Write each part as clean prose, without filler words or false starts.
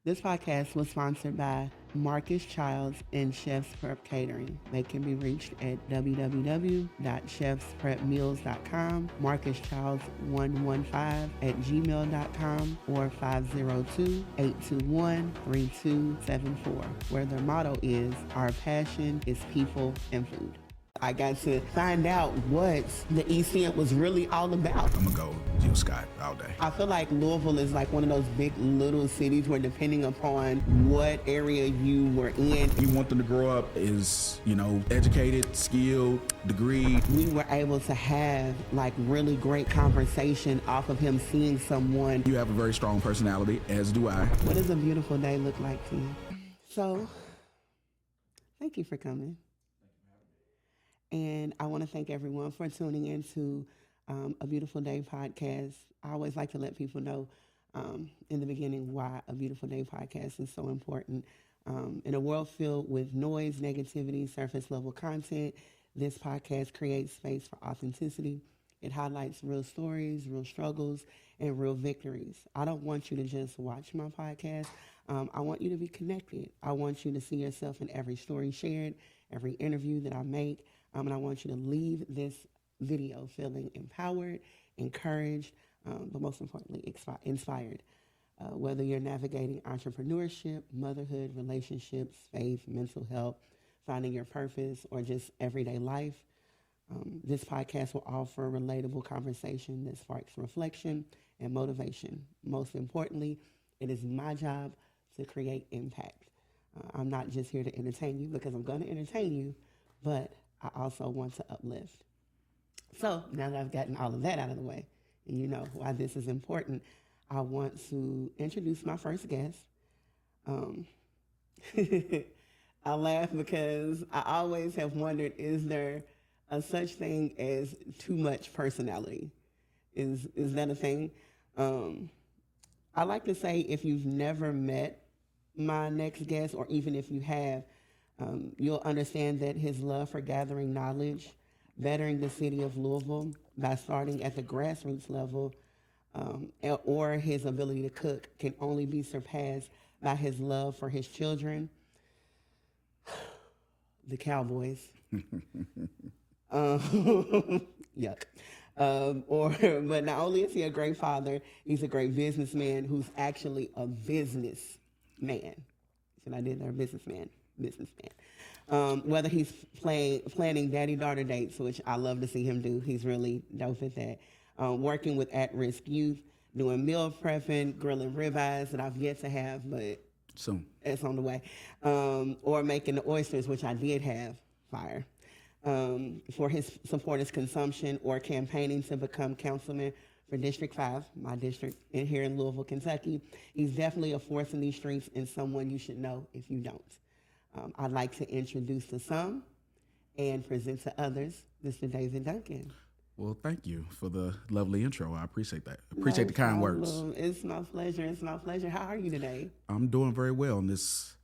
This podcast was sponsored by Marcus Childs and Chef's Prep Catering. They can be reached at www.chefsprepmeals.com, Marcus Childs 115 at gmail.com, or 502-821-3274, where their motto is, our passion is people and food. I got to find out what the East End was really all about. I'm gonna go Jill Scott all day. I feel like Louisville is like one of those big little cities where depending upon what area you were in, You want them to grow up as, educated, skilled, degreed. we were able to have like really great conversation off of him seeing someone. You have a very strong personality, as do I. What does a beautiful day look like to you? So, thank you for coming. And I want to thank everyone for tuning in to A Beautiful Day podcast. I always like to let people know in the beginning why A Beautiful Day podcast is so important. In a world filled with noise, negativity, surface level content, this podcast creates space for authenticity. It highlights real stories, real struggles, and real victories. I don't want you to just watch my podcast. I want you to be connected. I want you to see yourself in every story shared, every interview that I make. And I want you to leave this video feeling empowered, encouraged, but most importantly, inspired. Whether you're navigating entrepreneurship, motherhood, relationships, faith, mental health, finding your purpose, or just everyday life, this podcast will offer relatable conversation that sparks reflection and motivation. Most importantly, it is my job to create impact. I'm not just here to entertain you because I'm going to entertain you, but I also want to uplift. So now that I've gotten all of that out of the way, and you know why this is important, I want to introduce my first guest. I laugh because I always have wondered, is there a such thing as too much personality? Is that a thing? I like to say if you've never met my next guest, or even if you have, you'll understand that his love for gathering knowledge, bettering the city of Louisville by starting at the grassroots level, or his ability to cook can only be surpassed by his love for his children, the Cowboys. Yuck. But not only is he a great father, he's a great businessman who's actually a businessman. And I did there, businessman. Whether he's planning daddy-daughter dates, which I love to see him do. He's really dope at that. Working with at-risk youth, doing meal prepping, grilling ribeyes that I've yet to have, but Soon. it's on the way. Or making the oysters, which I did have, fire. For his supporters' consumption, or campaigning to become councilman for District 5, my district here in Louisville, Kentucky. He's definitely a force in these streets and someone you should know if you don't. I'd like to introduce to some and present to others, Mr. David Duncan. Well, thank you for the lovely intro. I appreciate that. Appreciate the kind words. It's my pleasure. It's my pleasure. How are you today? I'm doing very well on this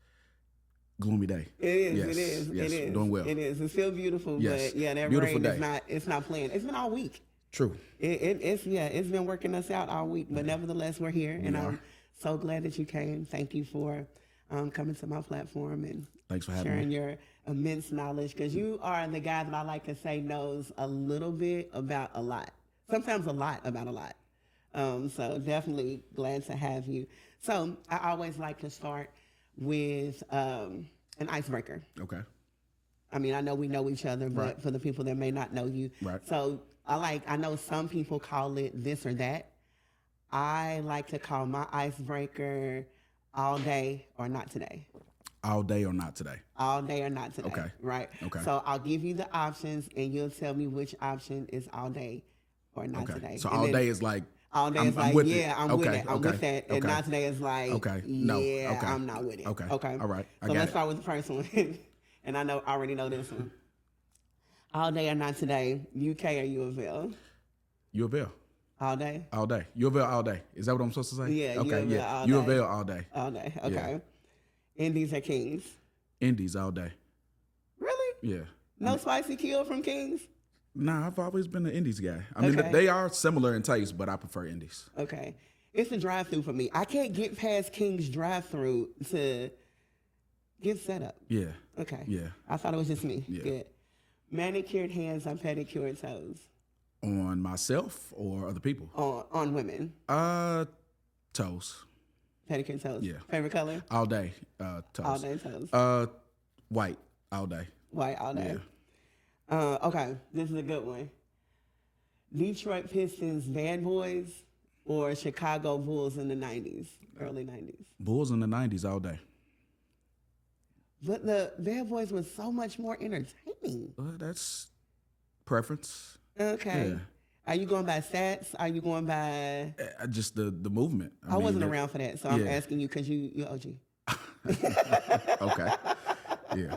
gloomy day. It is. Yes, It is. yes, It is. doing well. It is. It's still beautiful, Yes, but yeah, that beautiful rain day. it's not playing. It's been all week. True. It's been working us out all week, but nevertheless, we're here, and I'm so glad that you came. Thank you for coming to my platform and Thanks for having sharing me. your immense knowledge, because you are the guy that I like to say knows a little bit about a lot, sometimes a lot about a lot. So definitely glad to have you. So I always like to start with an icebreaker. Okay. I mean, I know we know each other, but Right. for the people that may not know you. Right. So I know some people call it this or that. I like to call my icebreaker all day or not today. All day or not today? All day or not today. Okay. Right? Okay. So I'll give you the options and you'll tell me which option is all day or not Okay. today. So And all then day is like, all day I'm is like, with it. yeah, I'm with Okay, it. I'm okay, with that. And okay. not today is like, Okay. No. yeah, Okay. I'm not with it. Okay. Okay. All right. I So got let's it. start with the first one. And I already know this one. All day or not today, UK or U of L? U of L. All day? All day. U of L all day. Is that what I'm supposed to say? Yeah, Okay. U of L Yeah. all U of day. L all day. All day. Okay. Yeah. Indies or Kings? Indies all day. Really? Yeah. No spicy kill from Kings? Nah, I've always been an Indies guy. I mean, Okay. they are similar in taste, but I prefer Indies. Okay. It's a drive-through for me. I can't get past King's drive-through to get set up. Yeah. Okay. Yeah. I thought it was just me. Yeah. Good. Manicured hands on pedicured toes. On myself or other people? On women. Toes. Pedicured toes. Yeah. Favorite color? All day. Toes. All day toes. White. All day. White all day. Yeah. Okay. This is a good one. Detroit Pistons Bad Boys or Chicago Bulls in the 90s, early 90s? Bulls in the 90s all day. But the Bad Boys was so much more entertaining. That's preference. Okay. Yeah. Are you going by stats? Are you going by... Just the movement. I wasn't around for that, so I'm yeah. asking you because you're OG. Okay. Yeah.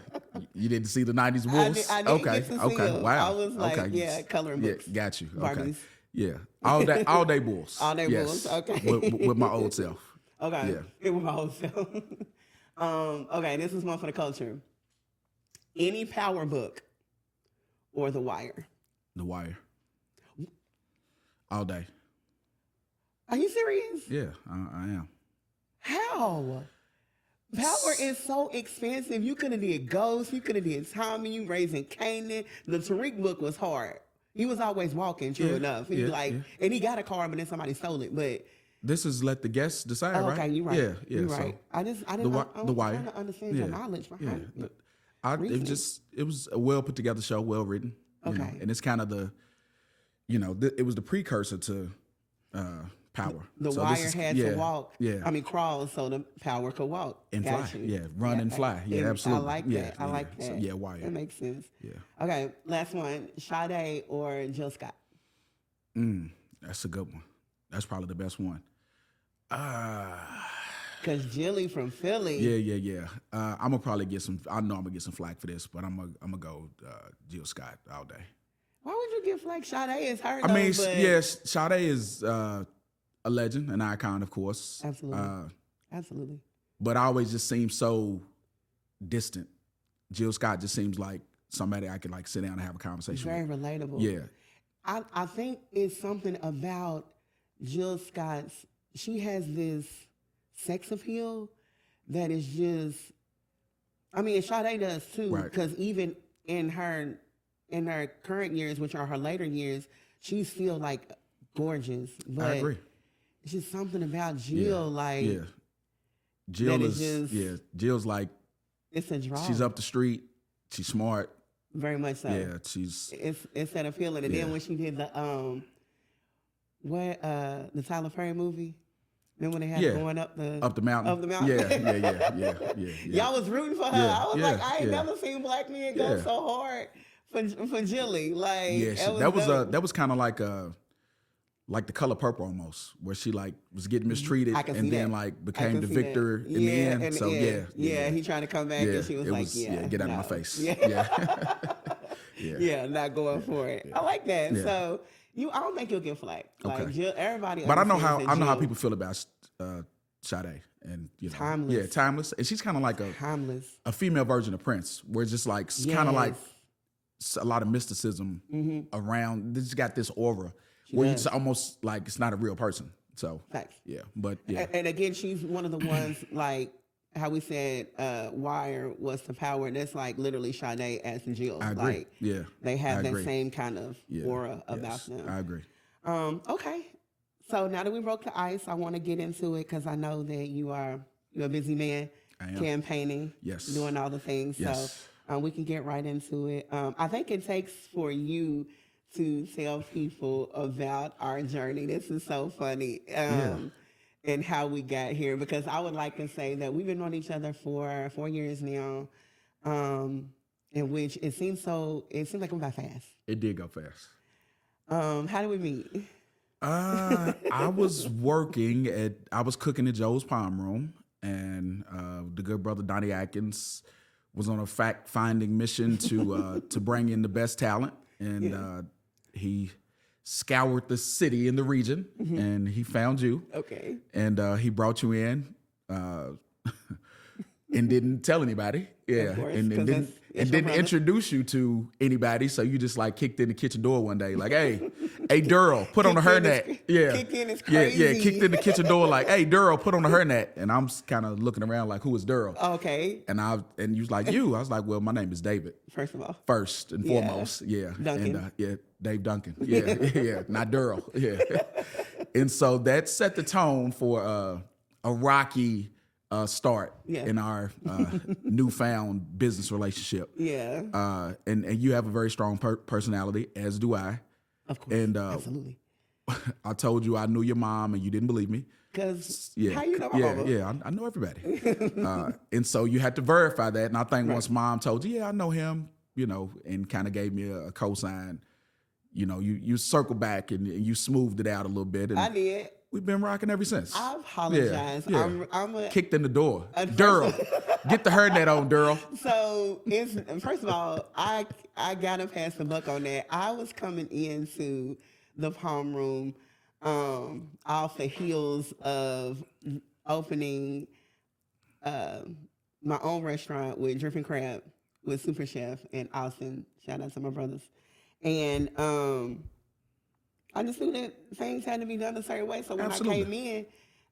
You didn't see the 90s Bulls? I did okay. get to see Okay. them. Wow. I was like, okay. yeah, coloring books. Yeah, got you. Barbies. Okay. Yeah. All day Bulls. All day yes. Bulls. Okay. With my old self. Okay. Yeah. It was my old self. Okay, this is one for the culture. Any power book or The Wire? The Wire. All day. Are you serious? Yeah, I am. How? Power is so expensive. You could have did Ghost. You could have did Tommy. You Raising Canaan. The Tariq book was hard. He was always walking. True enough. He and he got a car, but then somebody stole it. But this is let the guests decide, right? Okay, you're right. Yeah, yeah. You're so right. I didn't. The Wire. Trying to understand your knowledge behind it. It was a well put together show, well written. Okay. And it's kind of it was the precursor to Power. The So Wire had to walk. Yeah. I mean, crawl so the Power could walk. And Got fly. you. Yeah. Run and fly. Yeah, absolutely. I like that. I like that. So, yeah, Wire. That makes sense. Yeah. Okay, last one. Sade or Jill Scott? That's a good one. That's probably the best one. Because Jilly from Philly. Yeah. I'm gonna probably get some. I know I'm gonna get some flack for this, but I'm gonna go Jill Scott all day. Why would you give flack? Sade is her. I mean, but... yes, Sade is a legend, an icon, of course. Absolutely. Absolutely. But I always just seem so distant. Jill Scott just seems like somebody I could like sit down and have a conversation Very with. relatable. Yeah. I think it's something about Jill Scott's. She has this sex appeal that is just. I mean, Sade does too, because even in her current years, which are her later years, she's still like gorgeous. But I agree. It's just something about Jill, Jill is Jill's like it's a draw. She's up the street. She's smart. Very much so. Yeah, she's it's that appealing. And then when she did the the Tyler Perry movie, then when they had going up the mountain. Yeah. Y'all was rooting for her. I was like, I ain't never seen black men go so hard for Jilly. Like that was kind of like the Color Purple almost, where she like was getting mistreated and then like became the victor in the end. So he trying to come back and she was like, get out of my face. Not going for it. I like that. Yeah. So I don't think you'll get flack. Like Jill, everybody. But I know how people feel about Sade, and timeless. Yeah, timeless. And she's kind of like a female version of Prince, where it's just like kind of like a lot of mysticism around. She's got this aura where it's almost like it's not a real person. So facts. Yeah, but yeah. And again, she's one of the ones like how we said Wire was the Power. That's like literally Sade as Jill. I agree. Like, yeah, they have that same kind of aura about them. I agree. Okay, so now that we broke the ice, I want to get into it because I know that you're a busy man, campaigning, doing all the things. Yes. So we can get right into it. I think it takes for you to tell people about our journey. This is so funny. And how we got here, because I would like to say that we've been on each other for 4 years now, in which it seems like it went by fast. It did go fast. How did we meet? I was cooking at Joe's Palm Room, and the good brother Donnie Atkins was on a fact-finding mission to bring in the best talent, and he scoured the city and the region, and he found you. Okay. And he brought you in. and didn't tell anybody. Yeah, Of course, and 'cause didn't that's your brother. introduce you to anybody. So you just like kicked in the kitchen door one day, like, "Hey, hey, Daryl, put on a Kicked in is- hairnet." Yeah, kicked in is yeah, crazy. kicked in the kitchen door, like, "Hey, Daryl, put on a hairnet." And I'm kind of looking around like, "Who is Daryl?" Okay. And you was like, "You?" I was like, "Well, my name is David." First of all. First and Yeah. foremost, yeah, Duncan. and Dave Duncan, yeah, yeah, not Daryl, yeah. And so that set the tone for a rocky start Yeah. in our newfound business relationship. Yeah. And you have a very strong personality, as do I. Of course. And Absolutely. I told you I knew your mom, and you didn't believe me. Because Yeah, how you know my yeah, mama? yeah. I know everybody, and so you had to verify that. And I think once mom told you, "Yeah, I know him," and kind of gave me a cosign. You circle back and you smoothed it out a little bit, and I did. we've been rocking ever since. I apologize. Yeah. I'm a Kicked in the door. Daryl, get the hairnet on, Daryl. So it's first of all, I gotta pass the buck on that. I was coming into the palm room off the heels of opening my own restaurant with Dripping Crab with Super Chef and Austin. Shout out to my brothers. And I just knew that things had to be done a certain way. So when Absolutely. I came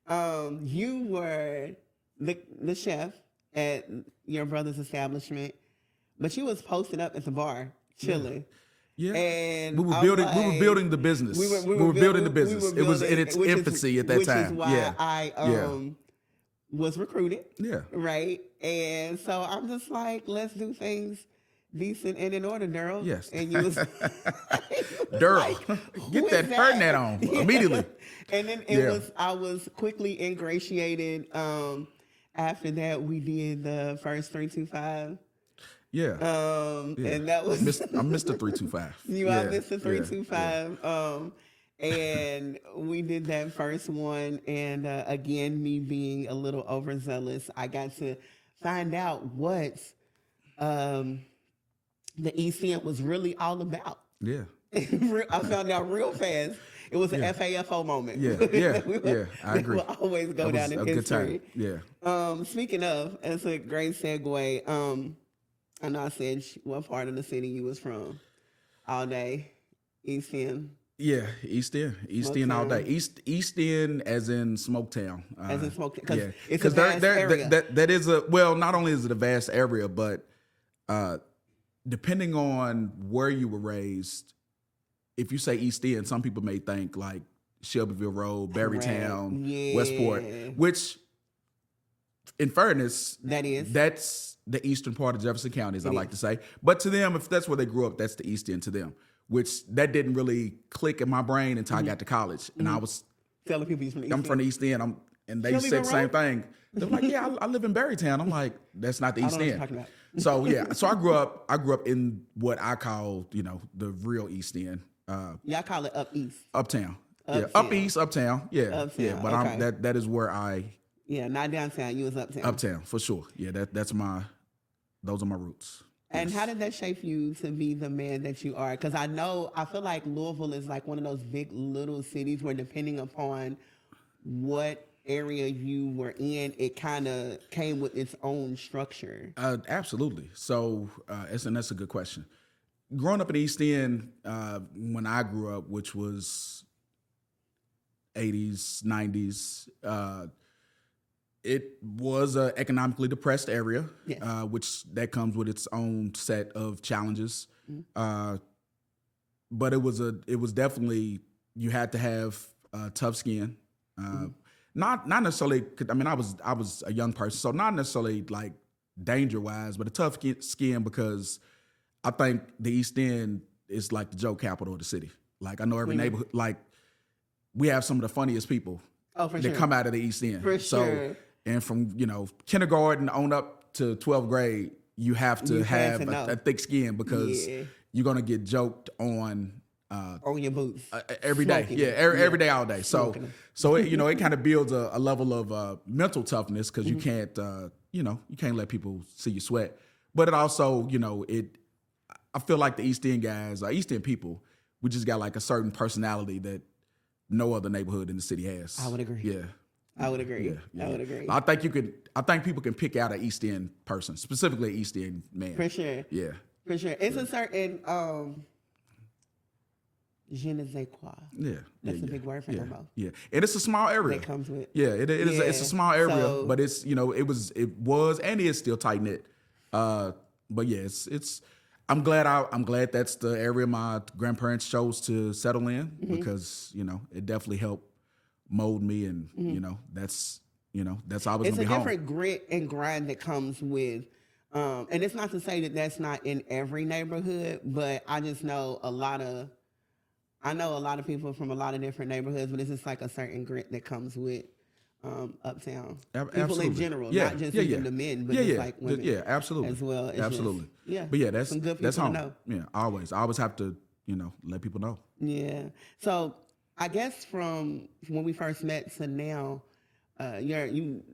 in, you were the chef at your brother's establishment, but you was posted up at the bar, chilling. Yeah, And we were I'm building. like- we were building the business. We were building the business. It was in its infancy at that time. Which is why I Yeah. was recruited. Yeah. Right. And so I'm just like, let's do things decent and in order, Daryl. Yes. And you was Daryl, like, get "Who that is hairnet on immediately. And then I was quickly ingratiated. After that, we did the first 325. Yeah. And that was I'm Mr. 325. you are Mr. 325. And we did that first one. And again, me being a little overzealous, I got to find out what the East End was really all about. Yeah. I found out real fast. It was an FAFO moment. Yeah. I agree. We will always go down in a good history. time. Yeah. Speaking of, it's a great segue. I know I said what part of the city you was from. All day, East End. Yeah, East End all day. East End, as in Smoketown. As in Smoketown, because yeah. it's a vast area. That is not only is it a vast area, but depending on where you were raised, if you say East End, some people may think like Shelbyville Road, Berrytown, Westport, which, in fairness, that's the eastern part of Jefferson County, as I like to say. But to them, if that's where they grew up, that's the East End to them. Which that didn't really click in my brain until I got to college, and I was telling people I'm from the East End. And they said the same thing. They're like, "Yeah, I live in Berrytown." I'm like, "That's not the East End." What you're talking So so I grew up in what I call the real East End. Y'all call it up east. Uptown. Yeah, up east, uptown. Yeah, Uptown, yeah. But okay. that is where I not downtown. You was uptown. uptown for sure. Yeah, those are my roots. And how did that shape you to be the man that you are? Because I feel like Louisville is like one of those big little cities where depending upon what area you were in, it kind of came with its own structure. Absolutely. So, and that's a good question. Growing up in the East End, when I grew up, which was 80s, 90s, it was an economically depressed area, Yes. Which that comes with its own set of challenges. But it was definitely, you had to have tough skin. Not necessarily. I mean, I was a young person, so not necessarily like danger wise, but a tough skin because I think the East End is like the joke capital of the city. Like I know every neighborhood. Like we have some of the funniest people that come out of the East End. For so, sure. And from kindergarten on up to 12th grade, you have to have a thick skin because you're gonna get joked on your boots every day. Smoking. Every day, all day. Smoking. So it kind of builds a level of mental toughness because you can't you can't let people see you sweat. But it also I feel like the East End guys, East End people, we just got like a certain personality that no other neighborhood in the city has. I would agree. Yeah. I would agree. Yeah. I would agree. I think people can pick out an East End person, specifically an East End man. For sure. Yeah. For sure. It's a certain je ne sais quoi. Yeah. That's a big word for them both. Yeah. And it's a small area. That comes with. Yeah, it is. It's a small area, So, but it's it was and is still tight knit. But yeah, it's. I'm glad that's the area my grandparents chose to settle in because it definitely helped mold me, and that's always it's gonna be a home. different grit and grind that comes with. And it's not to say that that's not in every neighborhood, but I just know a lot of people from a lot of different neighborhoods, but it's just like a certain grit that comes with uptown. People Absolutely. in general, Yeah. not just Yeah. even the men, but just like women. Yeah, absolutely. As well. It's Absolutely. Just, But yeah, that's some good that's people home. to know. Yeah, I always have to let people know. Yeah. So I guess from when we first met to now, your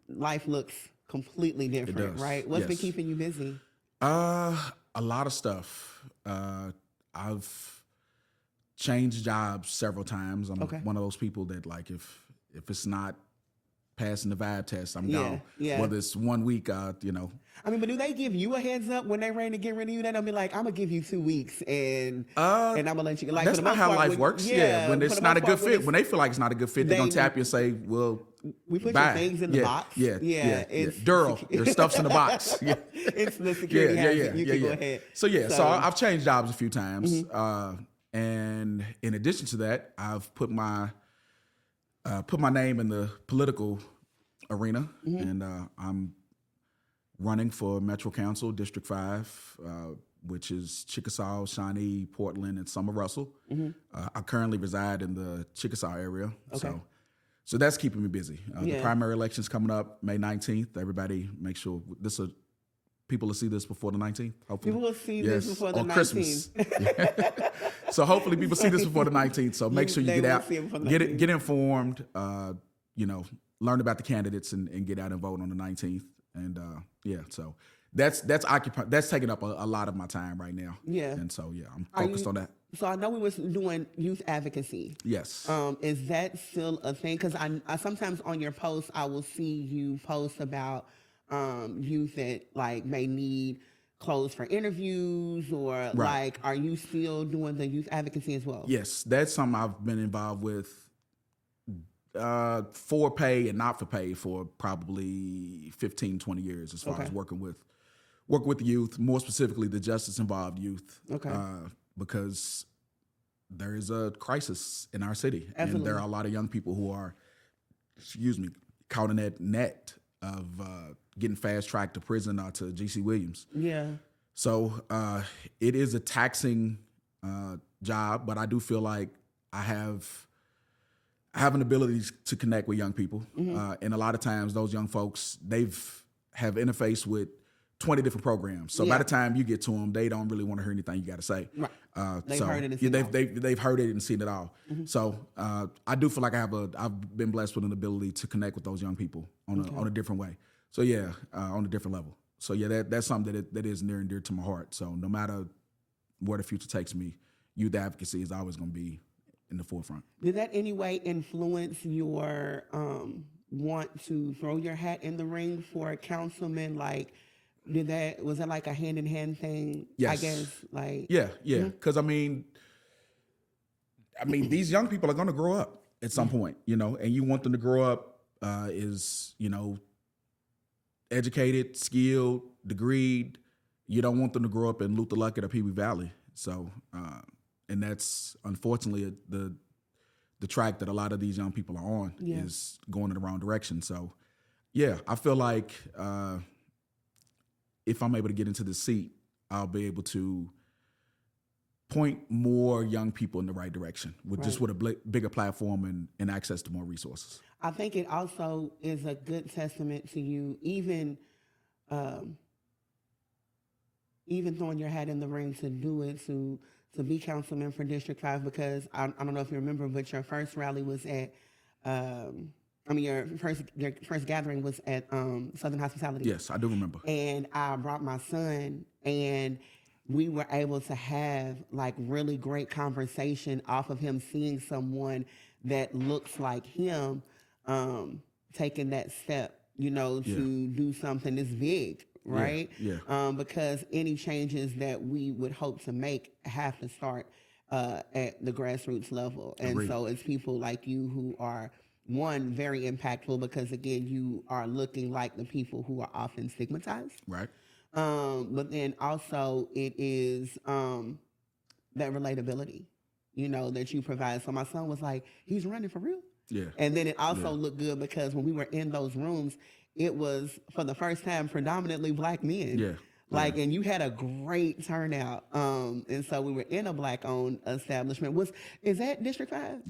life looks completely different, does, right? What's been yes. keeping you busy? A lot of stuff. I've changed jobs several times. I'm one of those people that like if it's not passing the vibe test, I'm gone. Yeah. Whether it's 1 week, I mean, but do they give you a heads up when they're ready to get rid of you? They'll be like, I'm gonna give you 2 weeks and I'm gonna let you. Like, that's for the not most how part, life works. Yeah, when it's not a good fit, when they feel like it's not a good fit, they're gonna tap you and say, "Well, we put bye." your things in the box. Yeah. It's Durrell, your stuff's in the box. Yeah. It's the security house. You can go ahead. So I've changed jobs a few times, and in addition to that, I've put my name in the political arena, and I'm running for Metro Council District 5, which is Chickasaw, Shawnee, Portland, and Summer Russell. I currently reside in the Chickasaw area, so that's keeping me busy. The primary election's coming up May 19th. Everybody make sure people will see this before the 19th, hopefully. People will see this before the 19th. Christmas. So hopefully people see this before the 19th. So make sure you get out, get informed, learn about the candidates and get out and vote on the 19th. And so that's taking up a lot of my time right now. Yeah. And so I'm focused on that. So I know we was doing youth advocacy. Yes. Is that still a thing? Because I sometimes on your posts I will see you post about youth that like may need clothes for interviews or like, are you still doing the youth advocacy as well? Yes, that's something I've been involved with for pay and not for pay for probably 15, 20 years as far as working with the youth, more specifically the justice involved youth. Because there is a crisis in our city. Absolutely. And there are a lot of young people who are, caught in that net of getting fast-tracked to prison or to G.C. Williams. Yeah. So it is a taxing job, but I do feel like I have an ability to connect with young people. And a lot of times those young folks, have interfaced with 20 different programs. So by the time you get to them, they don't really want to hear anything you got to say. Right. They've heard it and seen it all. They've heard it and seen it all. So I do feel like I've been blessed with an ability to connect with those young people on a different way. So on a different level. So that's something that is near and dear to my heart. So no matter where the future takes me, youth advocacy is always going to be in the forefront. Did that any way influence your want to throw your hat in the ring for a councilman? Like, was that like a hand in hand thing? Yes. I guess like yeah. Because I mean, these young people are going to grow up at some point, and you want them to grow up educated, skilled, degreed. You don't want them to grow up in Luther Luckett or Pee Wee Valley. So, and that's unfortunately the track that a lot of these young people are on is going in the wrong direction. So, I feel like if I'm able to get into the seat, I'll be able to point more young people in the right direction with a bigger platform and access to more resources. I think it also is a good testament to you, even throwing your hat in the ring to do it, to be councilman for District 5, because I don't know if you remember, but your first rally was at, your first gathering was at Southern Hospitality. Yes, I do remember. And I brought my son, and we were able to have like really great conversation off of him seeing someone that looks like him taking that step, to do something this big, right? Because any changes that we would hope to make have to start at the grassroots level. And Agreed. so it's people like you who are, one, very impactful because, again, you are looking like the people who are often stigmatized. Right. But then also it is that relatability, that you provide. So my son was like, he's running for real. Yeah. And then it also looked good because when we were in those rooms, it was for the first time predominantly Black men. Yeah. And you had a great turnout. And so we were in a Black-owned establishment. Is that District 5?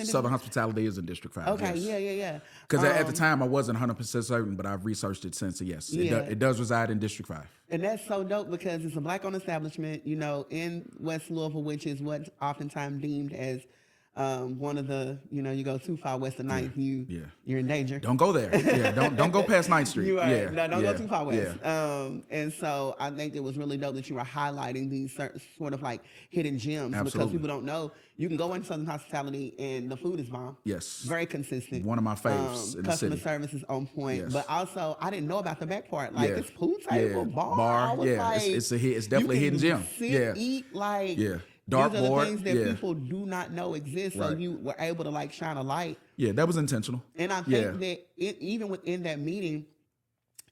Southern Hospitality is in District 5. Okay, yes. yeah. Because at the time I wasn't 100% certain, but I've researched it since. Yes, it does reside in District 5. And that's so dope because it's a Black-owned establishment, in West Louisville, which is what's oftentimes deemed as one of the, you go too far west of 9th, you're in danger. Don't go there. Yeah, don't go past 9th Street. Don't go too far west. And so I think it was really dope that you were highlighting these sort of like hidden gems. Absolutely. Because people don't know. You can go into Southern Hospitality and the food is bomb. Yes. Very consistent. One of my faves in the city. Customer service is on point. Yes. But also, I didn't know about the back part. Like, it's pool table, bar. Like, it's definitely a hidden gem. Eat, Dartboard. These are the things that people do not know exist. So you were able to shine a light. Yeah, that was intentional. And I think that even within that meeting,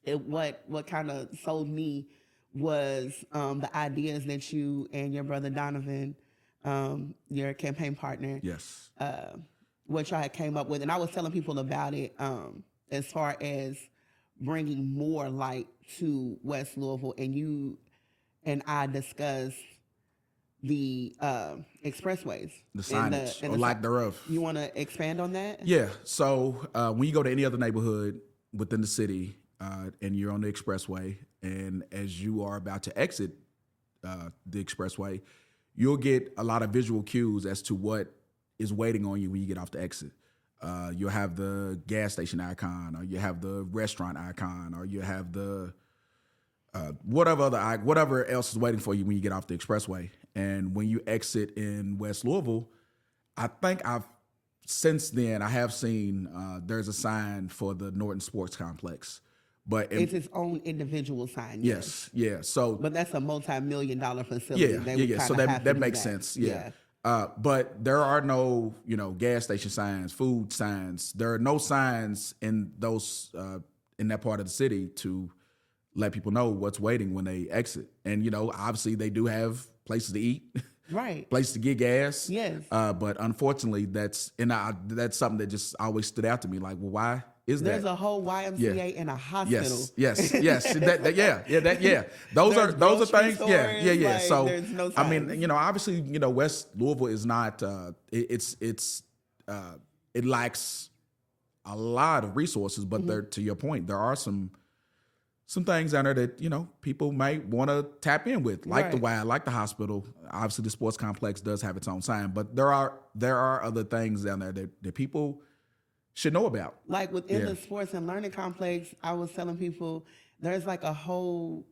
what kind of sold me was the ideas that you and your brother Donovan, your campaign partner, what y'all had came up with. And I was telling people about it as far as bringing more light to West Louisville. And you and I discussed the expressways, the signage, or lack thereof. You want to expand on that? Yeah. So when you go to any other neighborhood within the city, and you're on the expressway, and as you are about to exit the expressway, you'll get a lot of visual cues as to what is waiting on you when you get off the exit. You'll have the gas station icon, or you have the restaurant icon, or you have the whatever else is waiting for you when you get off the expressway. And when you exit in West Louisville, I think since then I have seen there's a sign for the Norton Sports Complex, but it's its own individual sign. Yes, yeah. So, but that's a multi-million-dollar facility. Yeah. So that makes sense. Yeah. But there are no, gas station signs, food signs. There are no signs in those in that part of the city to let people know what's waiting when they exit. And, obviously they do have places to eat, right? Places to get gas. Yes. But unfortunately that's something that just always stood out to me. Like, well, why is There's that? a whole YMCA in a hospital. Yes. Those are things. Stores, Yeah. So, there's no I mean, obviously, West Louisville is not, it lacks a lot of resources, but there, to your point, there are some things down there that, people might want to tap in with, like the Y, like the hospital. Obviously, the sports complex does have its own sign, but there are other things down there that people should know about. Like within the sports and learning complex, I was telling people there's like a whole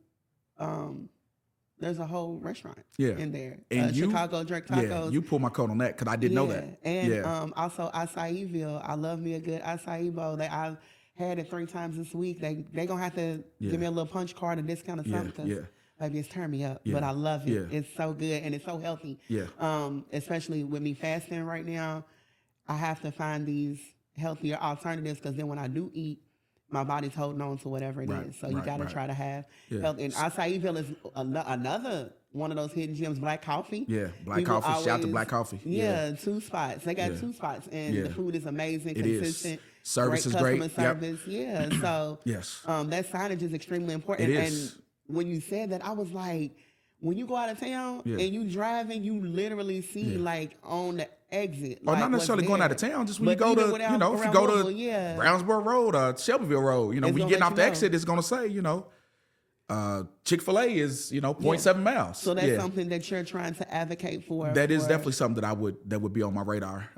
restaurant in there. And Chicago Drake Tacos. Yeah, you pulled my coat on that because I didn't know that. And also Acai-ville. I love me a good acai bowl. I've had it 3 times this week. They gonna have to give me a little punch card, a discount or something. Maybe it's turned me up, but I love it. Yeah. It's so good and it's so healthy. Yeah. Especially with me fasting right now, I have to find these healthier alternatives because then when I do eat, my body's holding on to whatever it is. So you got to try to have health. And Acai-ville is another one of those hidden gems. Black coffee. Yeah, black coffee. Shout out to black coffee. Yeah, 2 spots. They got 2 spots, and the food is amazing, consistent. Service is great. Customer service. Yeah. So that signage is extremely important. It is. And when you said that, I was like, when you go out of town and you driving, you literally see like on the exit. Or not necessarily going out of town, just when you go to, if you go to Brownsboro Road or Shelbyville Road, when you're getting off the exit, it's going to say, Chick-fil-A is, 0.7 miles. So that's something that you're trying to advocate for. That is definitely something that would be on my radar.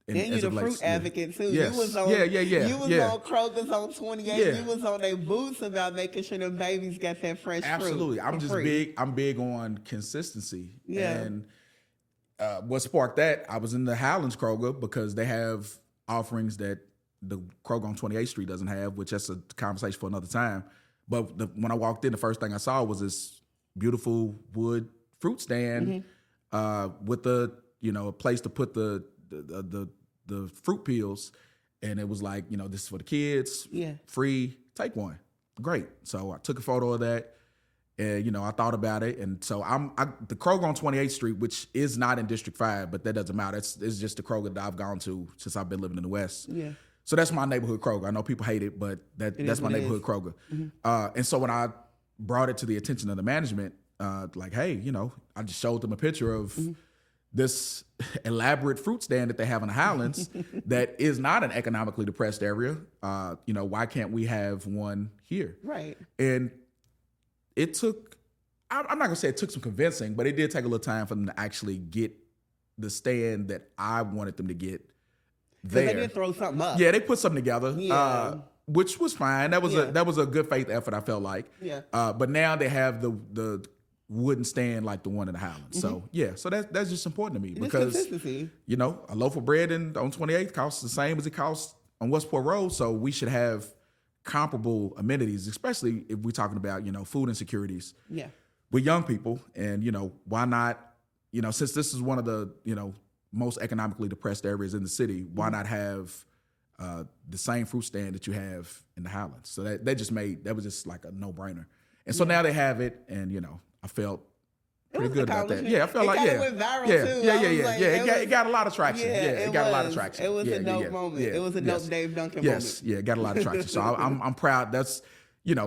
And you're the fruit advocate too. Yes. You was on, You was on Kroger's on 28. You was on their booths about making sure them babies got that fresh fruit. Absolutely. I'm big on consistency. Yeah. And what sparked that, I was in the Highlands Kroger because they have offerings that the Kroger on 28th Street doesn't have, which that's a conversation for another time. But when I walked in, the first thing I saw was this beautiful wood fruit stand with a place to put the fruit peels, and it was like, this is for the kids, free, take one, great. So I took a photo of that, and I thought about it, and so the Kroger on 28th Street, which is not in District 5, but that doesn't matter. It's just the Kroger that I've gone to since I've been living in the West. Yeah. So that's my neighborhood Kroger. I know people hate it, but that's my neighborhood Kroger. And so when I brought it to the attention of the management, like, hey, I just showed them a picture of this elaborate fruit stand that they have in the Highlands that is not an economically depressed area. Why can't we have one here? Right. And it took, I'm not going to say it took some convincing, but it did take a little time for them to actually get the stand that I wanted them to get there. They did throw something up. Yeah, they put something together. Yeah. Which was fine. That was a good faith effort, I felt like. Yeah. But now they have the wooden stand like the one in the Highlands. So so that's just important to me, because consistency. A loaf of bread on 28th costs the same as it costs on Westport Road. So we should have comparable amenities, especially if we're talking about food insecurities. Yeah. With young people, and why not? Since this is one of the most economically depressed areas in the city, why not have the same fruit stand that you have in the Highlands? So that was just like a no-brainer. And so now they have it, and I felt pretty good about that. Yeah, I felt like it went viral too. It got a lot of traction. It got a lot of traction. It was a dope moment. It was a dope Dave Duncan moment. Yes, it got a lot of traction. So I'm proud. That's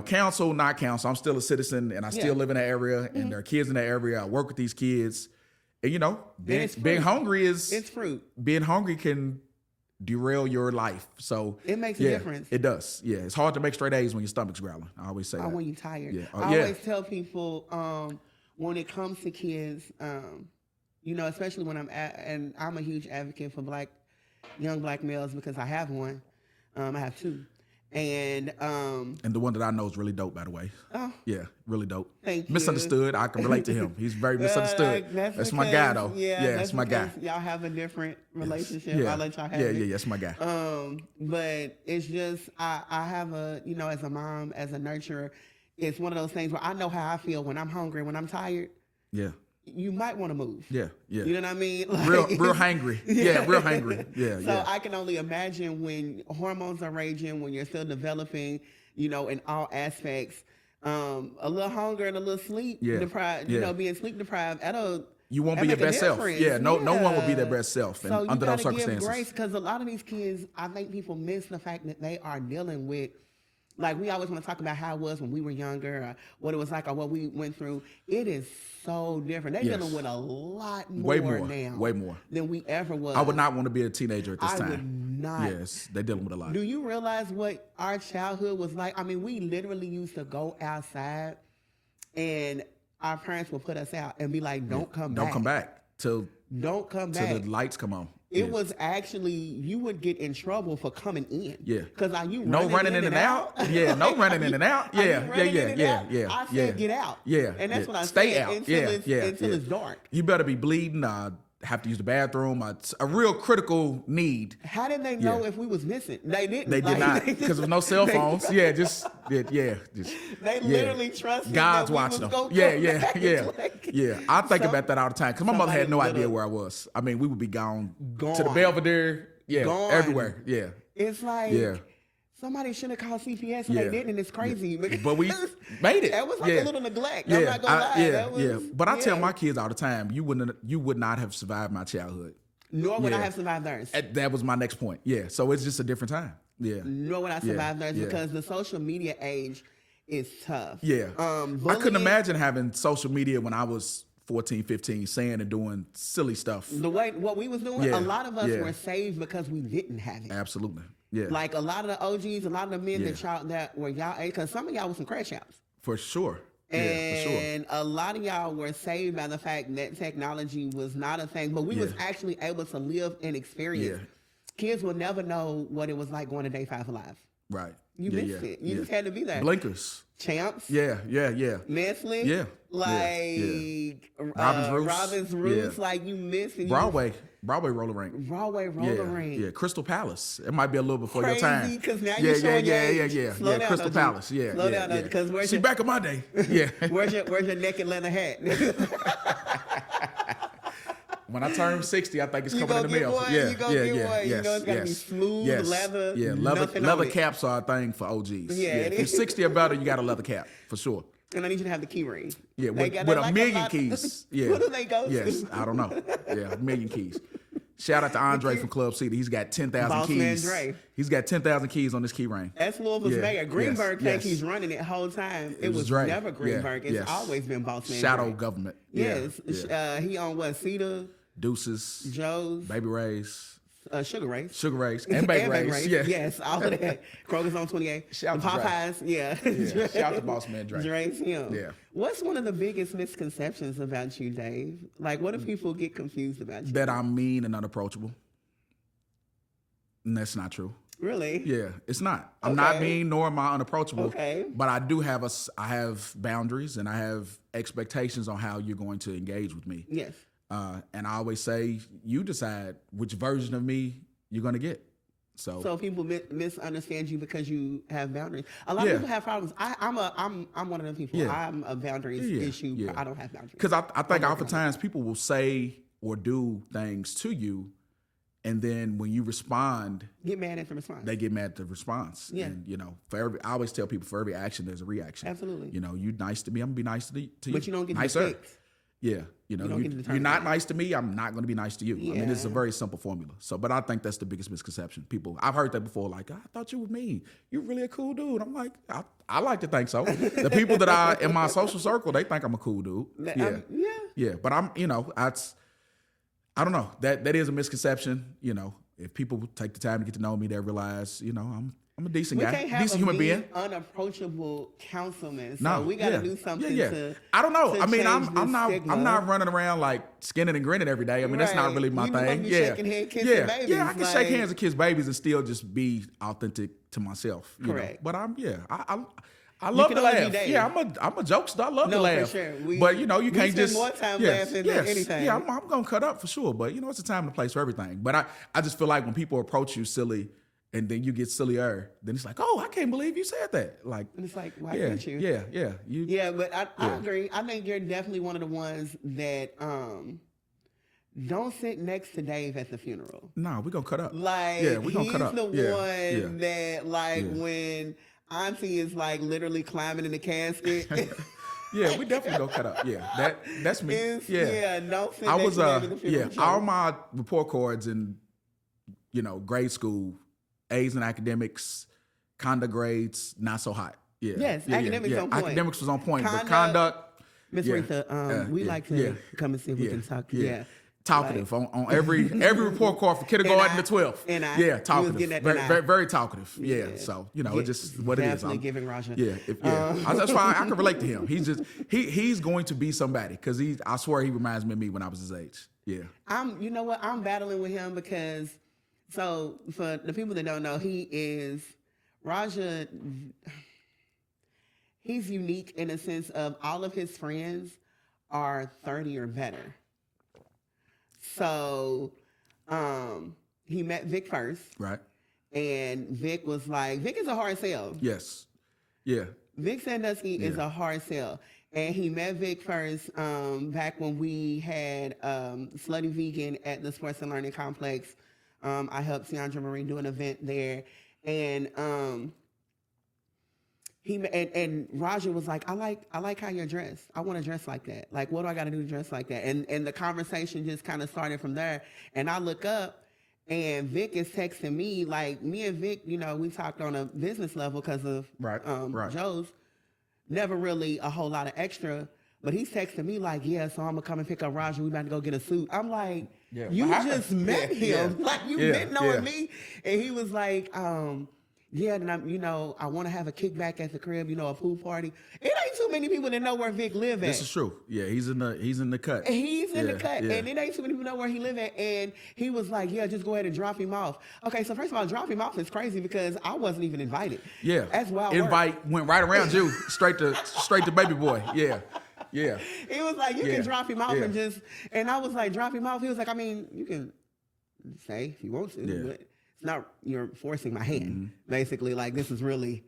council, not council. I'm still a citizen, and I still live in that area, and there are kids in that area. I work with these kids, and being hungry is fruit. Being hungry can derail your life. So it makes a difference. It does. Yeah, it's hard to make straight A's when your stomach's growling. I always say that. When you're tired. Yeah. I always tell people when it comes to kids, especially when and I'm a huge advocate for young black males, because I have one. I have two. And the one that I know is really dope, by the way. Oh. Yeah, really dope. Thank you. Misunderstood. I can relate to him. He's very misunderstood. That's my guy, though. Yeah, that's my guy. Y'all have a different relationship. Yeah. I'll let y'all have it. Yeah, that's my guy. But it's just, I have as a mom, as a nurturer, it's one of those things where I know how I feel when I'm hungry, when I'm tired. Yeah. You might want to move. Yeah. You know what I mean? Real hangry. Yeah, real hangry. Yeah. So I can only imagine when hormones are raging, when you're still developing, in all aspects, a little hunger and a little sleep deprived, being sleep deprived, you won't be your best self. Yeah, no one will be their best self under those circumstances. Give grace, because a lot of these kids, I think people miss the fact that they are dealing with. Like, we always want to talk about how it was when we were younger, or what it was like, or what we went through. It is so different. They're dealing with a lot more now. Way more. Than we ever was. I would not want to be a teenager at this time. I would not. Yes, they're dealing with a lot. Do you realize what our childhood was like? I mean, we literally used to go outside, and our parents would put us out and be like, don't come back. Don't come back. Don't come back. Till the lights come on. It was actually, you would get in trouble for coming in. Yeah. Because are you running in and out? Yeah, no running in and out. Yeah. I said get out. Yeah. And that's what I Stay said. out. Until it's dark. You better be bleeding, have to use the bathroom, a real critical need. How did they know if we was missing? They didn't. They did not, because there was no cell phones. They literally trusted God's watching them. Yeah. I think about that all the time, because my mother had no idea where I was. I mean, we would be gone. To the Belvedere. Yeah, gone. Everywhere. Yeah. It's like, somebody should have called CPS and they didn't, and it's crazy. But we made it. That was like a little neglect. I'm not gonna lie. But I tell my kids all the time, you would not have survived my childhood. Nor would I have survived theirs. That was my next point. Yeah. So it's just a different time. Yeah. Nor would I survive theirs, because the social media age is tough. Yeah. I couldn't imagine having social media when I was 14, 15, saying and doing silly stuff. What we was doing, a lot of us were saved because we didn't have it. Absolutely. Yeah. Like a lot of the OGs, a lot of the men that were y'all age, because some of y'all was some crash outs. For sure. And a lot of y'all were saved by the fact that technology was not a thing, but we was actually able to live and experience. Yeah. Kids will never know what it was like going to day 5 alive. Right. You missed it. You just had to be there. Blinkers. Champs. Yeah. Nestle. Yeah. Like Robin's Roost. Yeah. Like you missed and Broadway roller rink. Broadway roller rink. Yeah, Crystal Palace. It might be a little before Crazy, your time. because now you're showing your age. Slow down, Crystal OG. Palace. Yeah, Slow down, because See, back in my day. Yeah. where's your naked leather hat? When I turn 60, I think it's coming in the mail. One, you gonna get one. You know it's gotta be smooth leather. Yeah, leather caps are a thing for OGs. Yeah, if you're 60 or better, you got a leather cap for sure. And I need you to have the key ring. Yeah, with a million keys. Yeah. Who do they go to? Yes, I don't know. Yeah, a million keys. Shout out to Andre from Club City. He's got 10,000 keys. Dre. He's got 10,000 keys on this key ring. That's Louisville's mayor. Greenberg think he's running it whole time. It was Dre. never Greenberg. It's always been Bossman Shadow Dre. government. Yes. He on what? Cedar? Deuces. Joe's. Baby Ray's. Sugar Rays. Sugar Rays. And Baby Ray's. Yeah. Yes, all of that. Kroger's on 28. Shout the to Popeyes. Dre. Yeah. Shout out to Bossman Dre. Dre's him. Yeah. What's one of the biggest misconceptions about you, Dave? Like, what do people get confused about you? That I'm mean and unapproachable. And that's not true. Really? Yeah, it's not. I'm not mean, nor am I unapproachable. Okay. But I do have I have boundaries and I have expectations on how you're going to engage with me. Yes. And I always say, you decide which version of me you're going to get. So people misunderstand you because you have boundaries. A lot of people have problems. I'm one of them people. Yeah. I'm a boundaries issue. Yeah. I don't have boundaries. Because I think oftentimes people will say or do things to you, and then when you respond, get mad at the response. They get mad at the response. Yeah. And I always tell people, for every action, there's a reaction. Absolutely. You nice to me, I'm gonna be nice to you. But you don't get nicer. the fix. Yeah. You're not nice to me, I'm not going to be nice to you. Yeah. I mean, it's a very simple formula. But I think that's the biggest misconception. I've heard that before, like, I thought you were mean. You're really a cool dude. I'm like, I like to think so. The people that are in my social circle, they think I'm a cool dude. Yeah. But I don't know. That is a misconception. If people take the time to get to know me, they realize, I'm a decent guy, decent human being. Unapproachable councilman. So No, we got to do something to. I don't know. to I mean, change I'm this stigma. not running around like skinning and grinning every day. I mean, that's not really my You thing. wanna be shaking hands, kissing babies, yeah. I can like- shake hands and kiss babies and still just be authentic to myself. Correct. But I love can to only be laugh. Dave. Yeah, I'm a jokester. I love to No, laugh. for sure. But you can't spend just more time laughing than anything. Yeah, I'm gonna cut up for sure. But it's a time and a place for everything. But I just feel like when people approach you silly, and then you get sillier, then it's like, oh, I can't believe you said that. Like, And it's like, why can't you? Yeah. But I agree. I think you're definitely one of the ones that don't sit next to Dave at the funeral. No, we're gonna cut up. Like, we're gonna cut up. He's the one that, like, when Auntie is like literally climbing in the casket. Yeah, we definitely gonna cut up. Yeah, that's me. Don't sit next to Dave at the funeral. All my report cards in grade school, A's in academics, conduct grades, not so hot. Yeah. Yes, academics on point. Academics was on point, but conduct. Miss Retha, we like to come and see if we can talk. Yeah. Talkative on every report card from kindergarten to 12th. Talkative. Very, very talkative. Yeah. So it's just what it is. Definitely giving Raja. Yeah. That's fine. I can relate to him. He's going to be somebody because I swear he reminds me of me when I was his age. Yeah. You know what? I'm battling with him because. So, for the people that don't know, Raja, he's unique in a sense of all of his friends are 30 or better. So, he met Vic first. Right. And Vic was like, Vic is a hard sell. Yes. Yeah. Vic Sandusky is a hard sell. And he met Vic first back when we had Slutty Vegan at the Sports and Learning Complex. I helped Ciandra Marie do an event there, and Raja was like, I like how you're dressed. I want to dress like that. Like, what do I got to do to dress like that? And the conversation just kind of started from there. And I look up, and Vic is texting me. Like, me and Vic, we talked on a business level because of Joe's. Never really a whole lot of extra, but he's texting me like, so I'm gonna come and pick up Raja. We about to go get a suit. I'm like. Yeah, you just met him. Yeah. Like, you've been knowing me. And he was like, and I want to have a kickback at the crib, a pool party. It ain't too many people that know where Vic live at. This is true. Yeah, he's in the cut. He's in the cut, and it ain't too many people know where he live at. And he was like, "Yeah, just go ahead and drop him off." Okay, so first of all, drop him off is crazy because I wasn't even invited. Yeah, that's wild. Invite went right around you, straight to baby boy. Yeah. Yeah. He was like, "You can drop him off and just," and I was like, "Drop him off." He was like, "I mean, you can say if you want to, but it's not you're forcing my hand. Basically, like this is really."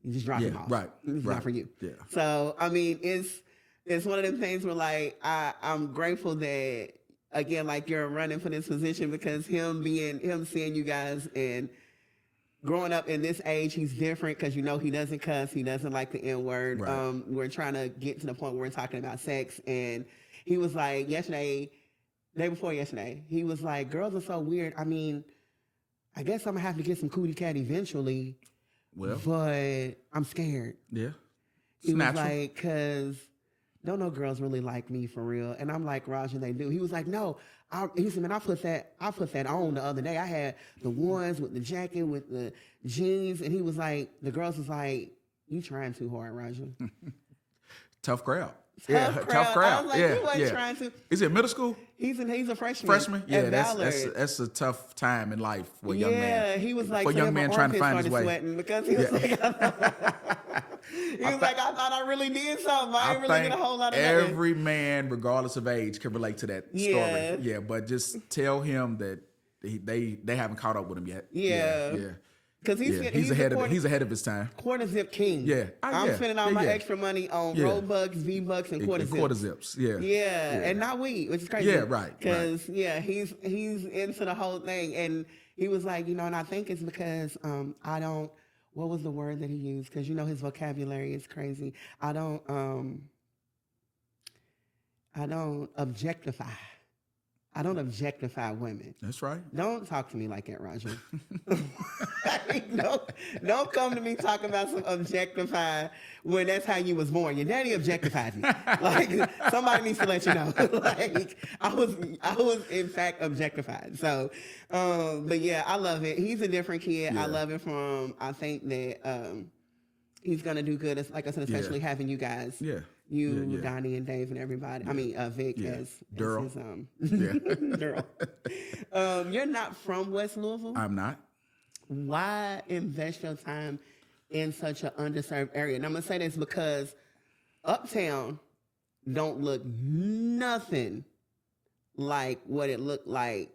You just drop him off. Right. It's not for you. Yeah. So I mean, it's one of them things where like I'm grateful that again, like you're running for this position because him seeing you guys and growing up in this age, he's different because he doesn't cuss, he doesn't like the N-word. Right. We're trying to get to the point where we're talking about sex, and he was like day before yesterday, he was like, "Girls are so weird. I mean, I guess I'm gonna have to get some cootie cat eventually." Well, but I'm scared. Yeah. He was like, because don't know girls really like me for real. And I'm like, Roger, they do. He was like, no. He said, man, I put that on the other day. I had the ones with the jacket, with the jeans. And he was like, the girls was like, you trying too hard, Roger. Tough crowd. Tough crowd. I was like, you wasn't trying to. Is it middle school? He's a freshman. Freshman? Yeah, that's a tough time in life for a young man. Yeah, he was like, for a young man trying to find his way. Sweating because he was like, he was like, I thought I really did something. I ain't really did a whole lot of nothing. Every man, regardless of age, can relate to that story. Yeah, but just tell him that they haven't caught up with him yet. Yeah. Because he's ahead of his time. Quarter zip king. Yeah. I'm spending all my extra money on Robux, V-Bucks, and quarter zips. Yeah. And not weed, which is crazy. Yeah, right. Because he's into the whole thing, and he was like, and I think it's because I don't. What was the word that he used? Because his vocabulary is crazy. I don't objectify. I don't objectify women. That's right. Don't talk to me like that, Roger. Don't come to me talking about some objectify when that's how you was born. Your daddy objectified you. Like somebody needs to let you know. Like I was in fact objectified. So, but yeah, I love it. He's a different kid. Yeah. I love it from. I think that he's gonna do good. Like I said, especially having you guys. Yeah. You, Donnie, and Dave, and everybody. I mean, Vic as Durrell. Durrell. You're not from West Louisville? I'm not. Why invest your time in such an underserved area? And I'm going to say this because Uptown don't look nothing like what it looked like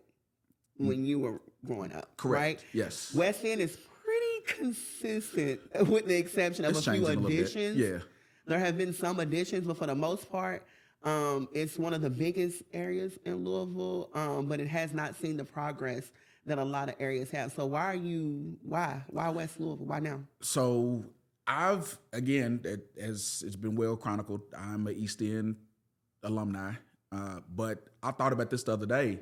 when you were growing up. Correct. Right? Yes. West End is pretty consistent with the exception of a few additions. Yeah. There have been some additions, but for the most part, it's one of the biggest areas in Louisville, but it has not seen the progress that a lot of areas have. So why West Louisville? Why now? So as it's been well chronicled, I'm an East End alumni, but I thought about this the other day.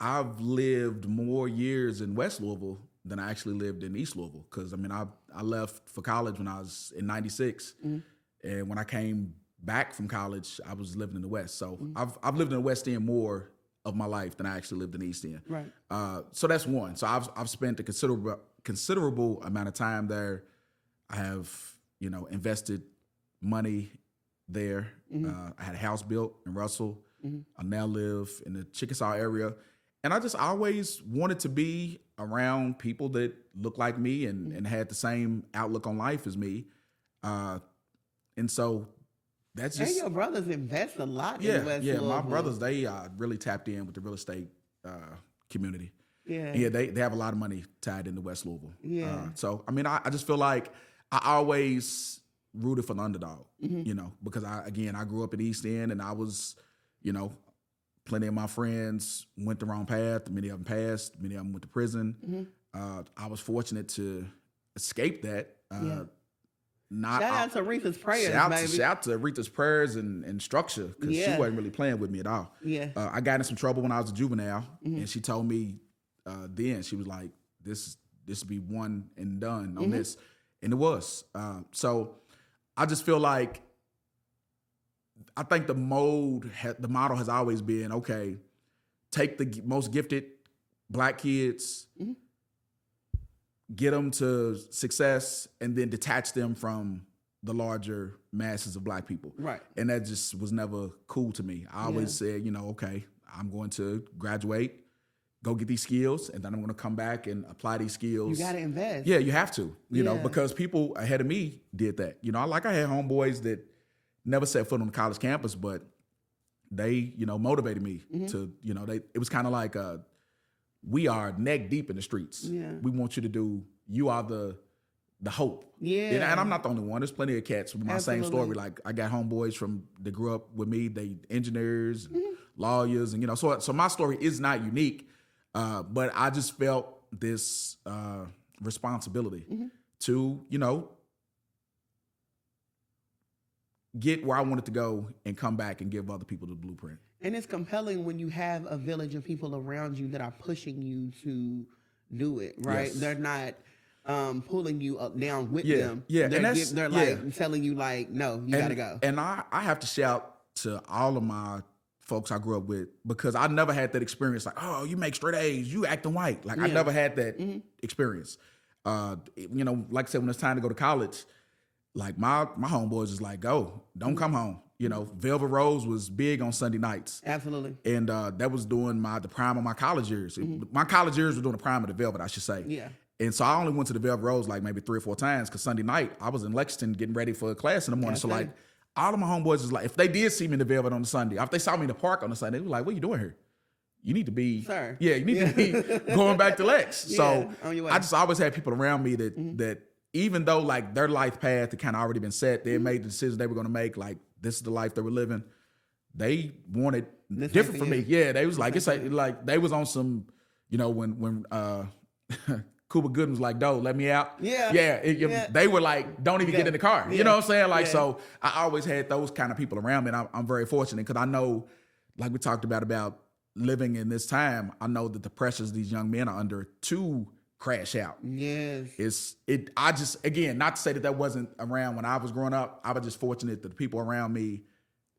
I've lived more years in West Louisville than I actually lived in East Louisville because, I left for college when I was in 96. Mm-hmm. And when I came back from college, I was living in the West. So I've lived in the West End more of my life than I actually lived in the East End. Right. So that's one. So I've spent a considerable amount of time there. I have invested money there. Mm-hmm. I had a house built in Russell. Mm-hmm. I now live in the Chickasaw area, and I just always wanted to be around people that look like me and had the same outlook on life as me. And so that's just... And your brothers invest a lot in West Louisville. My brothers, they really tapped in with the real estate community. Yeah. Yeah, they have a lot of money tied into West Louisville. Yeah. So, I just feel like I always rooted for the underdog, because I grew up in East End and I was, plenty of my friends went the wrong path. Many of them passed. Many of them went to prison. Mm-hmm. I was fortunate to escape that. Shout out to Aretha's prayers, baby. Shout out to Aretha's prayers and structure because she wasn't really playing with me at all. Yeah. I got in some trouble when I was a juvenile, and she told me then, she was like, this be one and done on this. And it was. So I just feel like I think the model has always been, okay, take the most gifted Black kids, get them to success, and then detach them from the larger masses of black people. Right. And that just was never cool to me. I always said, okay, I'm going to graduate, go get these skills, and then I'm going to come back and apply these skills. You got to invest. Yeah, you have to, you know, because people ahead of me did that. You know, I had homeboys that never set foot on the college campus, but they, motivated me to, it was kind of like, we are neck deep in the streets. Yeah. We want you to do, you are the hope. Yeah. And I'm not the only one. There's plenty of cats with my same story. Like I got homeboys that grew up with me, they engineers, and lawyers, and so my story is not unique. But I just felt this responsibility to, get where I wanted to go and come back and give other people the blueprint. And it's compelling when you have a village of people around you that are pushing you to do it, right? Yes. They're not pulling you up down with them. Yeah, they're like telling you like, no, you gotta go. And I have to shout to all of my folks I grew up with, because I never had that experience like, oh, you make straight A's, you acting white. Like I never had that experience. Like I said, when it's time to go to college, like my homeboys is like, go, don't come home. Velvet Rose was big on Sunday nights. Absolutely. And that was during the prime of my college years. My college years were during the prime of the Velvet, I should say. Yeah. And so I only went to the Velvet Rose like maybe 3 or 4 times, because Sunday night I was in Lexington getting ready for a class in the morning. That's so like all of my homeboys is like, if they did see me in the Velvet on the Sunday, if they saw me in the park on the Sunday, they were like, what are you doing here? You need to be, sir. Yeah, you need to be going back to Lex. So on your way. I just always had people around me that even though like their life path had kind of already been set, they had made the decisions they were going to make, like this is the life they were living, they wanted different from me. Yeah, they was like, it's like they was on some, when Cuba Gooding was like, "Doe, let me out." Yeah. They were like, "Don't even get in the car." You know what I'm saying? Like, so I always had those kind of people around me, and I'm very fortunate because I know, like we talked about living in this time, I know that the pressures these young men are under to crash out. Yes. I just, again, not to say that wasn't around when I was growing up. I was just fortunate that the people around me,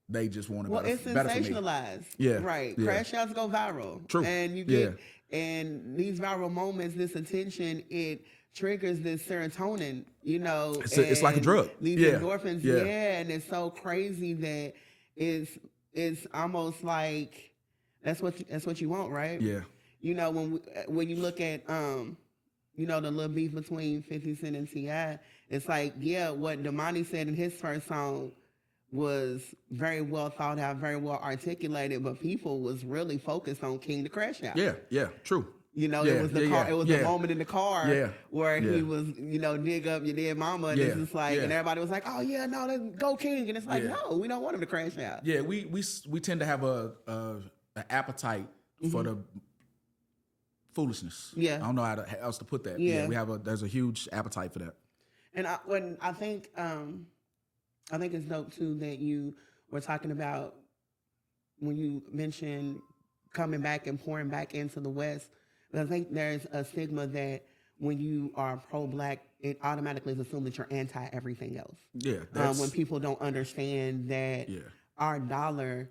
they just wanted it's better for me. sensationalized. Yeah. Right. Yeah. Crash outs go viral. True. And you get, and these viral moments, this attention, it triggers this serotonin, It's like a drug. These endorphins. Yeah. And it's so crazy that it's almost like that's what you want, right? Yeah. When you look at the little beef between 50 Cent and T.I., it's like, what Damani said in his first song was very well thought out, very well articulated, but people was really focused on King to Crash Out. Yeah, true. It was the car. It was the moment in the car where he was, dig up your dead mama, and it's just like, and everybody was like, oh yeah, no, let's go King, and it's like, no, we don't want him to crash out. Yeah, we tend to have an appetite for the foolishness. Yeah, I don't know how else to put that. Yeah, there's a huge appetite for that. And I think it's dope too that you were talking about when you mentioned coming back and pouring back into the West. But I think there's a stigma that when you are pro-Black, it automatically is assumed that you're anti everything else. Yeah. When people don't understand that our dollar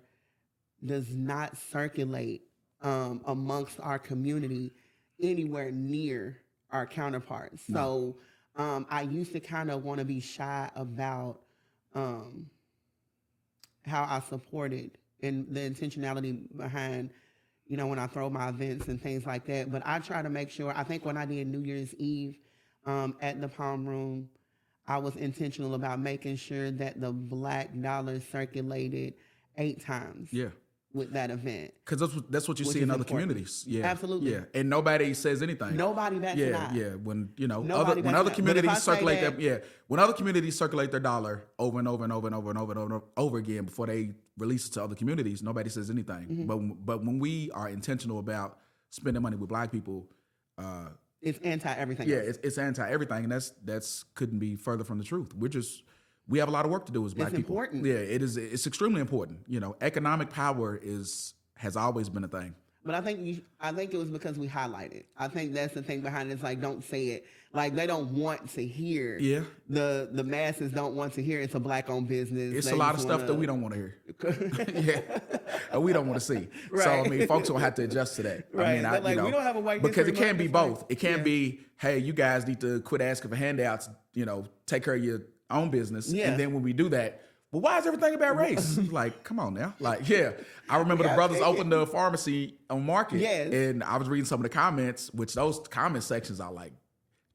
does not circulate amongst our community anywhere near our counterparts. No. So I used to kind of want to be shy about how I supported and the intentionality behind, when I throw my events and things like that. But I try to make sure, I think when I did New Year's Eve at the Palm Room, I was intentional about making sure that the Black dollar circulated 8 times. Yeah. With that event. Because that's what you see in other communities. Yeah. Absolutely. Yeah. And nobody says anything. Nobody bats an eye. Yeah. When other communities circulate when other communities circulate their dollar over and over and over and over and over and over again before they release it to other communities, nobody says anything. But when we are intentional about spending money with Black people, it's anti everything. Yeah, it's anti everything, and that's couldn't be further from the truth. We have a lot of work to do as Black people. It's important. Yeah, it is. It's extremely important. Economic power has always been a thing. But I think it was because we highlight it. I think that's the thing behind it. It's like, don't say it. Like, they don't want to hear. Yeah. The masses don't want to hear it's a Black-owned business. It's a lot of stuff that we don't want to hear. We don't want to see. Right. So folks will have to adjust to that. Right. We don't have a white because it can't be both. It can't be, hey, you guys need to quit asking for handouts. Take care of your own business. Yeah. And then when we do that, well, why is everything about race? Like, come on now. Like, yeah. I remember the brothers opened the pharmacy on Market. Yes. And I was reading some of the comments, which those comment sections are like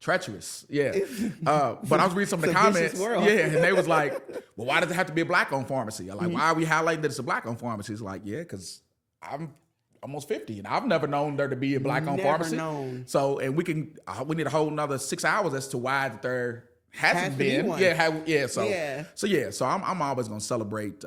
treacherous. Yeah. But I was reading some of the comments. World. Yeah. And they was like, well, why does it have to be a black-owned pharmacy? I'm like, why are we highlighting that it's a black-owned pharmacy? It's like, yeah, because I'm almost 50 and I've never known there to be a black-owned pharmacy. Known. So, and we need a whole nother 6 hours as to why there hasn't been. One. Yeah. So I'm always going to celebrate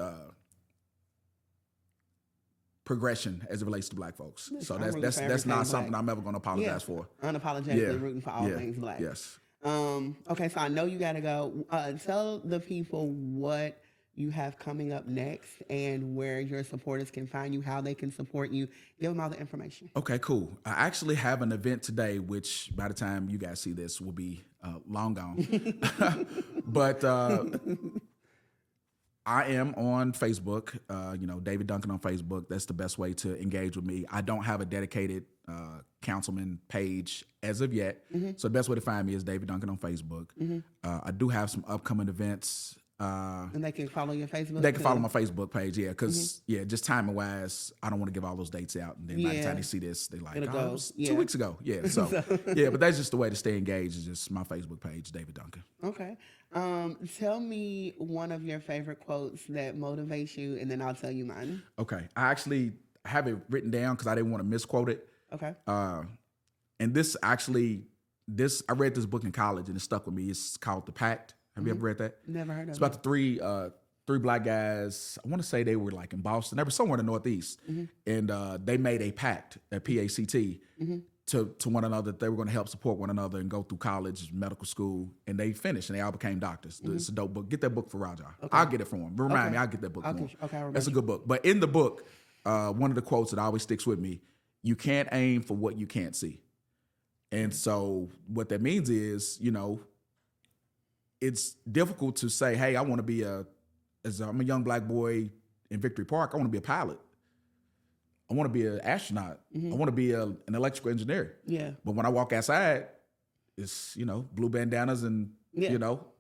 progression as it relates to black folks. So that's not something I'm ever going to apologize for. Unapologetically rooting for all things black. Yes. Okay, so I know you got to go. Tell the people what you have coming up next and where your supporters can find you, how they can support you. Give them all the information. Okay, cool. I actually have an event today, which by the time you guys see this will be long gone. But I am on Facebook, David Duncan on Facebook. That's the best way to engage with me. I don't have a dedicated Councilman page as of yet. So the best way to find me is David Duncan on Facebook. I do have some upcoming events. And they can follow your Facebook? They can follow my Facebook page, because, just timing-wise, I don't want to give all those dates out. And then by the time they see this, they're like, it was 2 weeks ago. Yeah, so, but that's just the way to stay engaged is just my Facebook page, David Duncan. Okay. Tell me one of your favorite quotes that motivates you, and then I'll tell you mine. Okay. I actually have it written down because I didn't want to misquote it. Okay. And I read this book in college, and it stuck with me. It's called The Pact. Have you ever read that? Never heard of it. It's about the three black guys. I want to say they were like in Boston. They were somewhere in the Northeast. And they made a pact, a PACT, to one another that they were going to help support one another and go through college, medical school. And they finished, and they all became doctors. It's a dope book. Get that book for Raja. Okay. I'll get it for him. Remind me, I'll get that book for him. Okay, That's a good book. But in the book, one of the quotes that always sticks with me, you can't aim for what you can't see. And so what that means is, it's difficult to say, hey, I want to be I'm a young black boy in Victory Park. I want to be a pilot. I want to be an astronaut. I want to be an electrical engineer. Yeah. But when I walk outside, it's, blue bandanas and,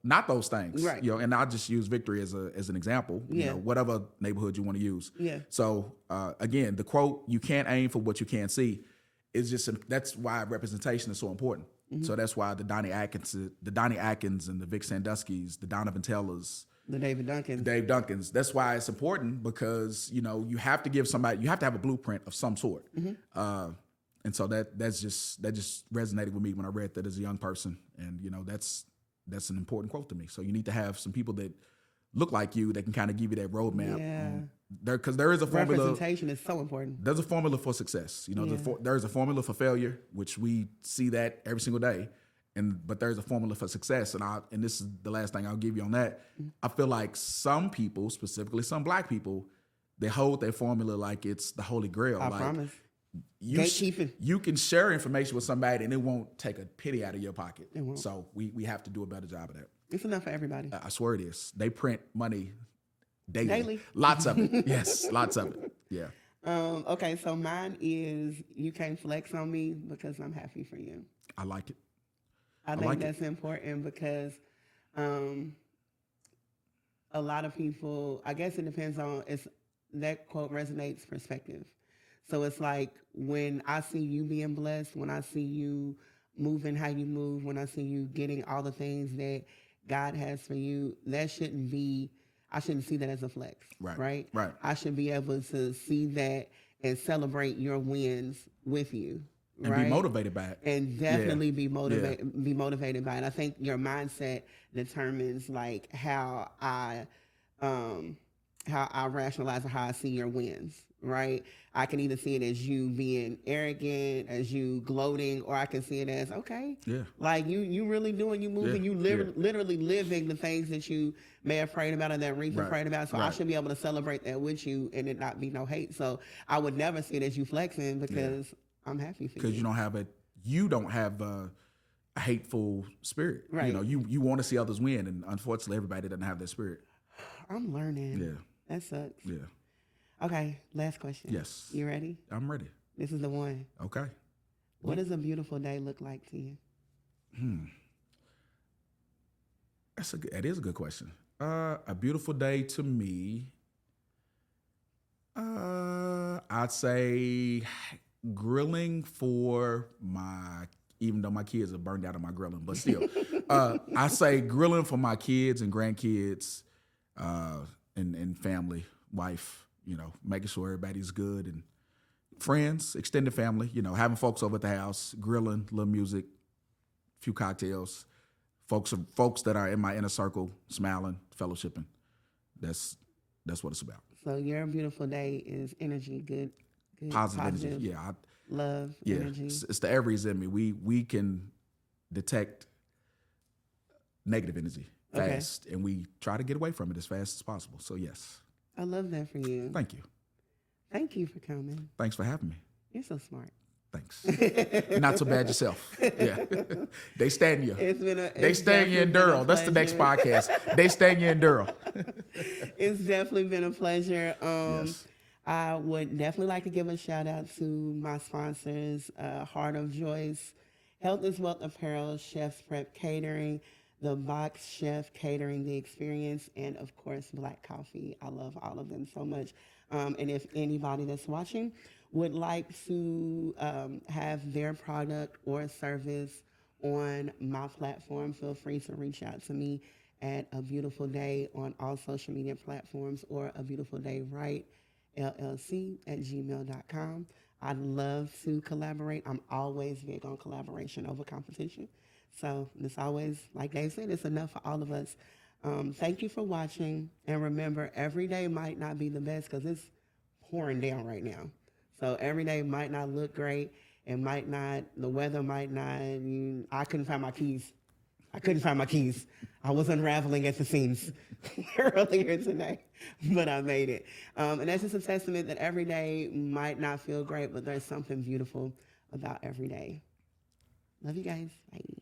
not those things. Right. And I'll just use Victory as an example, whatever neighborhood you want to use. Yeah. So, again, the quote, you can't aim for what you can't see, is that's why representation is so important. So that's why the Donnie Atkins and the Vic Sandusky's, the Donovan Taylors, the David Duncans. That's why it's important because, you have to give somebody, you have to have a blueprint of some sort. And so that just resonated with me when I read that as a young person. And, that's an important quote to me. So you need to have some people that look like you that can kind of give you that roadmap. Yeah. Because there is a formula. Representation is so important. There's a formula for success. There's a formula for failure, which we see that every single day. But there's a formula for success. And this is the last thing I'll give you on that. I feel like some people, specifically some black people, they hold their formula like it's the Holy Grail. I promise. Gatekeeping. You can share information with somebody and it won't take a penny out of your pocket. It won't. So we have to do a better job of that. It's enough for everybody. I swear it is. They print money daily. Lots of it. Yes, lots of it. Yeah. Okay, so mine is you can't flex on me because I'm happy for you. I like it. I think that's important because a lot of people, I guess it depends on, that quote resonates perspective. So it's like when I see you being blessed, when I see you moving how you move, when I see you getting all the things that God has for you, I shouldn't see that as a flex, right? I should be able to see that and celebrate your wins with you. And be motivated by it. And definitely be motivated by it. I think your mindset determines like how I rationalize or how I see your wins, right? I can either see it as you being arrogant, as you gloating, or I can see it as, okay, like you really doing, you moving, you literally living the things that you may have prayed about or that Reese prayed about. So I should be able to celebrate that with you and it not be no hate. So I would never see it as you flexing because I'm happy for you. Because you don't have a hateful spirit. Right. You want to see others win, and unfortunately everybody doesn't have that spirit. I'm learning. Yeah. That sucks. Yeah. Okay, last question. Yes. You ready? I'm ready. This is the one. Okay. What does a beautiful day look like to you? That is a good question. A beautiful day to me, I'd say grilling for even though my kids are burned out on my grilling, but still, I say grilling for my kids and grandkids, and family, wife, making sure everybody's good, and friends, extended family, having folks over at the house, grilling, little music, few cocktails, folks that are in my inner circle, smiling, fellowshipping. That's what it's about. So your beautiful day is energy, good Positive energy. Yeah. Love, Yeah. energy. It's the Aries in me. We can detect negative energy fast, and we try to get away from it as fast as possible. So yes. I love that for you. Thank you. Thank you for coming. Thanks for having me. You're so smart. Thanks. Not so bad yourself. Yeah. They stand you. They stand you in Durham. That's the next podcast. They stand you in Durham. It's definitely been a pleasure. Yes. I would definitely like to give a shout out to my sponsors, Heart of Joyce, Health is Wealth Apparel, Chef's Prep Catering, The Box Chef Catering, The Experience, and of course, Black Coffee. I love all of them so much. And if anybody that's watching would like to have their product or service on my platform, feel free to reach out to me at A Beautiful Day on all social media platforms, or A Beautiful Day Right LLC@gmail.com. I'd love to collaborate. I'm always big on collaboration over competition. So it's always, like Dave said, it's enough for all of us. Thank you for watching. And remember, every day might not be the best because it's pouring down right now. So every day might not look great. It might not, the weather might not. I couldn't find my keys. I was unraveling at the seams earlier today, but I made it. And that's just a testament that every day might not feel great, but there's something beautiful about every day. Love you guys. Bye.